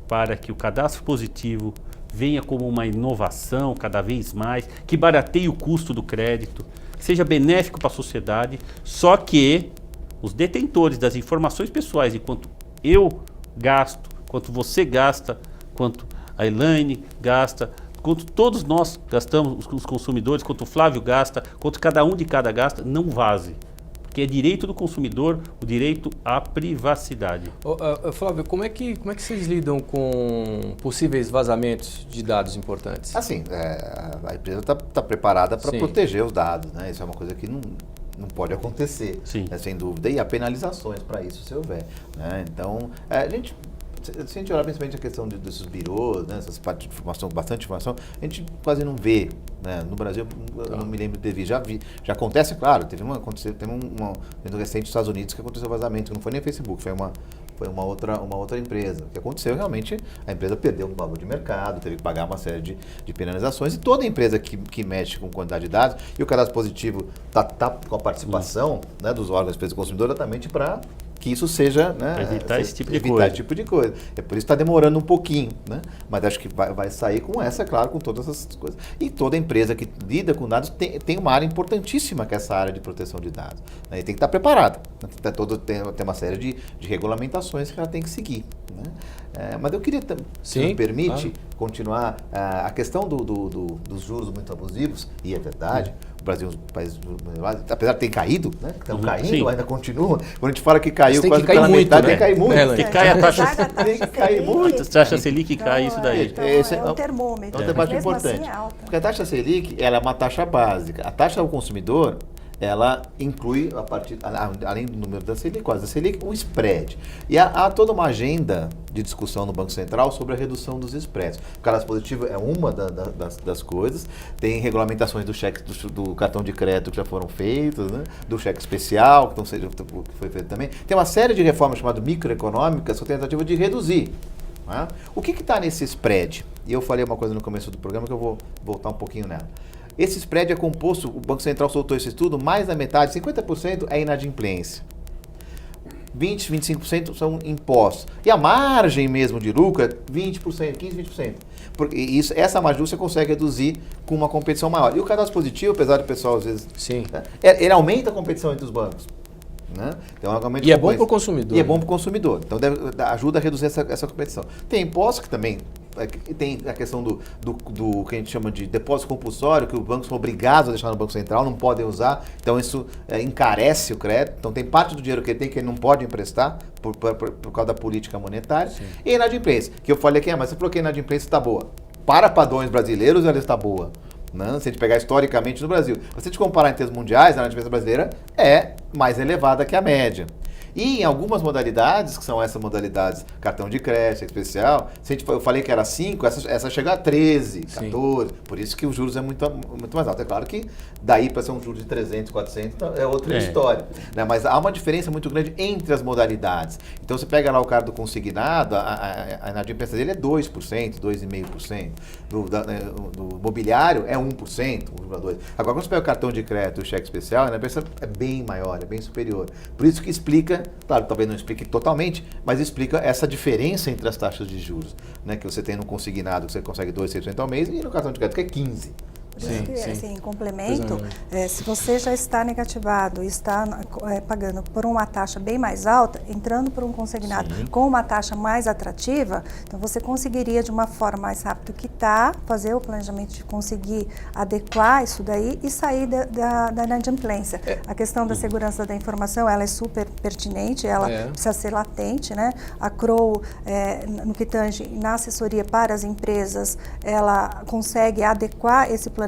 para que o cadastro positivo venha como uma inovação cada vez mais, que barateie o custo do crédito, que seja benéfico para a sociedade, só que os detentores das informações pessoais, enquanto eu gasto, quanto você gasta, quanto a Elaine gasta, quanto todos nós gastamos, os consumidores, quanto o Flávio gasta, quanto cada um de cada gasta, não vaze. Porque é direito do consumidor o direito à privacidade. Flávio, como é que vocês lidam com possíveis vazamentos de dados importantes? Assim, a empresa está preparada para proteger os dados, né? Isso é uma coisa que não pode acontecer, né? Sem dúvida, e há penalizações para isso se houver, né? Então, se a gente olhar principalmente a questão desses birôs, né, essas partes de informação, bastante informação, a gente quase não vê, né? No Brasil, eu não me lembro de ter visto, já acontece, claro, teve um evento recente nos Estados Unidos que aconteceu vazamento, não foi nem Facebook, foi uma outra empresa. O que aconteceu realmente, a empresa perdeu um valor de mercado, teve que pagar uma série de penalizações, e toda empresa que mexe com quantidade de dados, e o cadastro positivo está com a participação, né, dos órgãos de defesa do consumidor exatamente para que isso seja, né, evitar esse tipo de coisa. É por isso que está demorando um pouquinho, né? Mas acho que vai sair com essa, claro, com todas essas coisas. E toda empresa que lida com dados tem uma área importantíssima, que é essa área de proteção de dados, né? E tem que estar preparada. Tem uma série de regulamentações que ela tem que seguir, né? Mas eu queria, se me permite, continuar a questão dos juros muito abusivos, e é verdade, o Brasil é um país, apesar de ter caído, né? Estão caindo, sim. ainda continua. Quando a gente fala que caiu Tem quase que cair pela muito, metade, né? tem que cair muito. Que cai a taxa, Tem que cair muito. a taxa Selic cai, isso daí. Então, Esse é um termômetro. É um debate Mesmo importante. assim é alta. Porque a taxa Selic, ela é uma taxa básica. A taxa ao consumidor, ela inclui, além do número da Selic, quase da Selic, o spread. E há toda uma agenda de discussão no Banco Central sobre a redução dos spreads. O cadastro positivo é uma das coisas. Tem regulamentações do cheque do cartão de crédito que já foram feitas, né? Do cheque especial, que foi feito também. Tem uma série de reformas chamadas microeconômicas com a tentativa de reduzir. Né? O que está nesse spread? E eu falei uma coisa no começo do programa que eu vou voltar um pouquinho nela. Esse spread é composto, o Banco Central soltou esse estudo, mais da metade, 50% é inadimplência. 20%, 25% são impostos. E a margem mesmo de lucro é 20%, 15%, 20%. Porque essa margem você consegue reduzir com uma competição maior. E o cadastro positivo, apesar do pessoal às vezes... Sim. Né, ele aumenta a competição entre os bancos. Né? Então, e é bom para o consumidor. E é bom para o consumidor. Então ajuda a reduzir essa competição. Tem impostos que também... Tem a questão do que a gente chama de depósito compulsório, que os bancos são obrigados a deixar no Banco Central, não podem usar, então isso encarece o crédito. Então tem parte do dinheiro que ele não pode emprestar por causa da política monetária. Sim. E a inadimplência, que eu falei aqui, mas você falou que a inadimplência está boa. Para padrões brasileiros, ela está boa. Não, se a gente pegar historicamente no Brasil. Mas se a gente comparar em termos mundiais, a inadimplência brasileira é mais elevada que a média. E em algumas modalidades, que são essas modalidades, cartão de crédito especial, eu falei que era 5, essa chega a 13, 14, sim. Por isso que os juros é muito mais alto. É claro que daí para ser um juros de 300, 400 é outra história. Né? Mas há uma diferença muito grande entre as modalidades. Então você pega lá o cara do consignado, a inadimplência dele é 2%, 2,5%. Do mobiliário é 1%, 1,2%. Agora quando você pega o cartão de crédito e o cheque especial, a inadimplência é bem maior, é bem superior. Por isso que explica, claro, talvez não explique totalmente, mas explica essa diferença entre as taxas de juros, né, que você tem no consignado, que você consegue 2% ao mês, e no cartão de crédito, que é 15%. Por isso que, assim, em complemento, se você já está negativado e está pagando por uma taxa bem mais alta, entrando por um consignado com uma taxa mais atrativa, então você conseguiria de uma forma mais rápida quitar, fazer o planejamento de conseguir adequar isso daí e sair da inadimplência. A questão da segurança da informação, ela é super pertinente, ela precisa ser latente, né? A Crow, no que tange na assessoria para as empresas, ela consegue adequar esse planejamento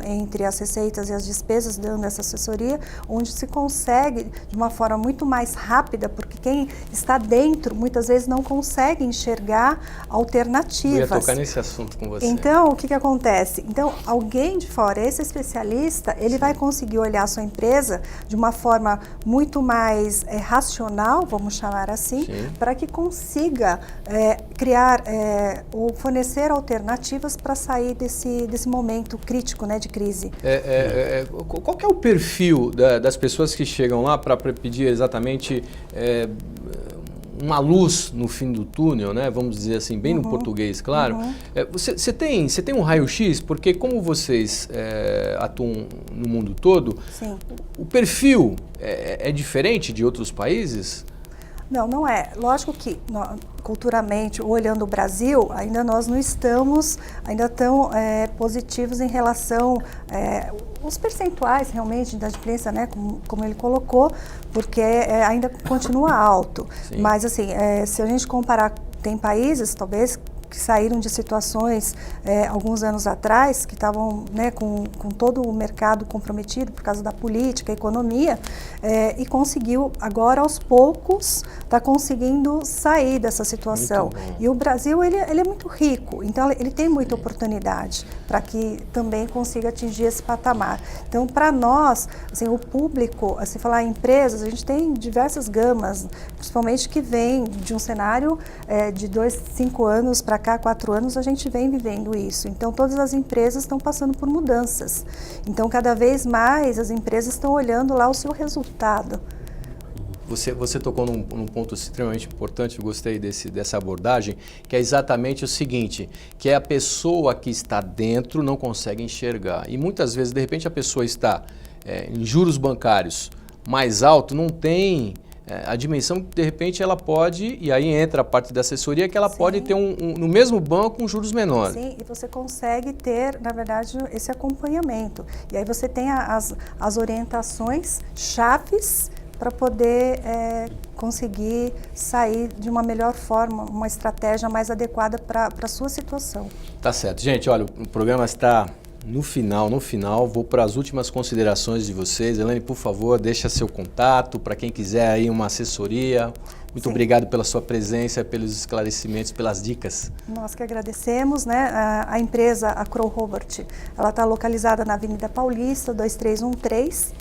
entre as receitas e as despesas, dando essa assessoria, onde se consegue de uma forma muito mais rápida, porque quem está dentro muitas vezes não consegue enxergar alternativas. Eu ia tocar nesse assunto com você. Então, o que acontece? Então, alguém de fora, esse especialista, ele vai conseguir olhar a sua empresa de uma forma muito mais racional, vamos chamar assim, para que consiga criar ou fornecer alternativas para sair desse momento crítico, né, de crise. Qual que é o perfil das pessoas que chegam lá para pedir exatamente uma luz no fim do túnel, né? Vamos dizer assim, bem no português, claro. Você tem um raio-x, porque como vocês atuam no mundo todo, o perfil é diferente de outros países? Não é. Lógico que, culturalmente, olhando o Brasil, ainda nós não estamos ainda tão positivos em relação aos percentuais, realmente, da inadimplência, né, como ele colocou, porque ainda continua alto. Sim. Mas, assim, se a gente comparar, tem países, talvez, que saíram de situações alguns anos atrás, que estavam, né, com todo o mercado comprometido por causa da política, economia, e conseguiu agora aos poucos está conseguindo sair dessa situação. E o Brasil ele é muito rico, então ele tem muita oportunidade para que também consiga atingir esse patamar. Então, para nós, assim, o público, se falar em empresas, a gente tem diversas gamas, principalmente que vem de um cenário de 5 anos para cá, 4 anos, a gente vem vivendo isso. Então, todas as empresas estão passando por mudanças. Então, cada vez mais as empresas estão olhando lá o seu resultado. Você tocou num ponto extremamente importante, eu gostei dessa abordagem, que é exatamente o seguinte, que é a pessoa que está dentro não consegue enxergar. E muitas vezes, de repente, a pessoa está em juros bancários mais alto, não tem a dimensão que de repente ela pode, e aí entra a parte da assessoria, que ela Sim. pode ter no mesmo banco um juros menores. Sim, e você consegue ter, na verdade, esse acompanhamento. E aí você tem as orientações chaves para poder conseguir sair de uma melhor forma, uma estratégia mais adequada para a sua situação. Tá certo. Gente, olha, o programa está no final, vou para as últimas considerações de vocês. Elaine, por favor, deixa seu contato para quem quiser aí uma assessoria. Muito Sim. obrigado pela sua presença, pelos esclarecimentos, pelas dicas. Nós que agradecemos, né? A empresa, a Crow Robert, ela está localizada na Avenida Paulista, 2313.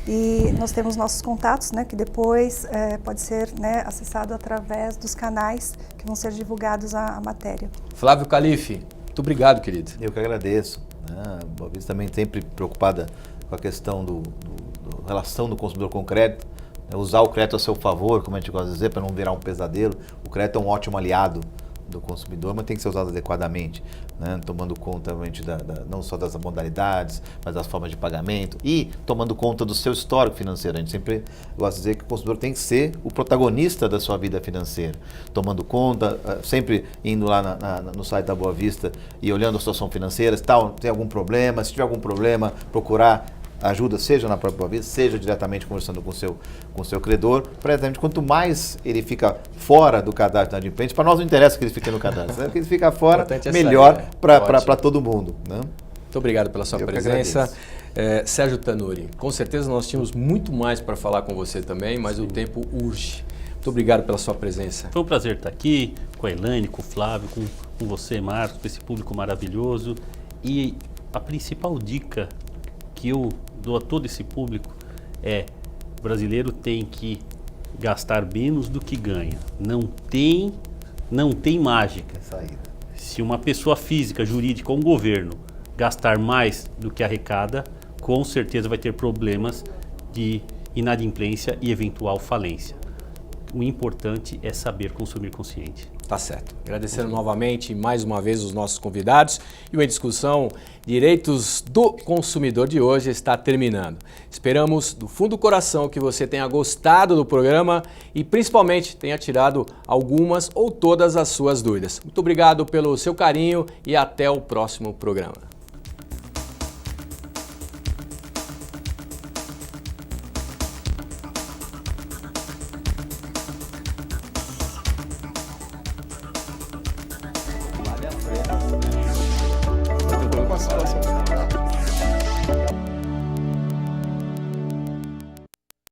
E nós temos nossos contatos, né, que depois pode ser, né, acessado através dos canais que vão ser divulgados a matéria. Flávio Calife, muito obrigado, querido. Eu que agradeço. A Boa Vista também sempre preocupada com a questão da relação do consumidor com o crédito, né, usar o crédito a seu favor, como a gente gosta de dizer, para não virar um pesadelo. O crédito é um ótimo aliado do consumidor, mas tem que ser usado adequadamente, né? Tomando conta realmente não só das modalidades, mas das formas de pagamento e tomando conta do seu histórico financeiro. A gente sempre gosta de dizer que o consumidor tem que ser o protagonista da sua vida financeira, tomando conta, sempre indo lá no site da Boa Vista e olhando a situação financeira, se tem algum problema, se tiver algum problema, procurar ajuda, seja na própria Boa Vista, seja diretamente conversando com o seu credor. Praticamente, quanto mais ele fica fora do cadastro de inadimplente, para nós não interessa que ele fique no cadastro, né? Porque ele fica fora, melhor para todo mundo, né? Muito obrigado pela sua presença. Sérgio Tanuri, com certeza nós tínhamos muito mais para falar com você também, mas o tempo urge. Muito obrigado pela sua presença. Foi um prazer estar aqui com a Elaine, com o Flávio, com você, Marcos, com esse público maravilhoso. E a principal dica que eu dou a todo esse público o brasileiro tem que gastar menos do que ganha. Não tem mágica. Se uma pessoa física, jurídica ou um governo gastar mais do que arrecada, com certeza vai ter problemas de inadimplência e eventual falência. O importante é saber consumir consciente. Tá certo. Agradecendo novamente, mais uma vez, os nossos convidados. E uma discussão Direitos do Consumidor de hoje está terminando. Esperamos do fundo do coração que você tenha gostado do programa e principalmente tenha tirado algumas ou todas as suas dúvidas. Muito obrigado pelo seu carinho e até o próximo programa.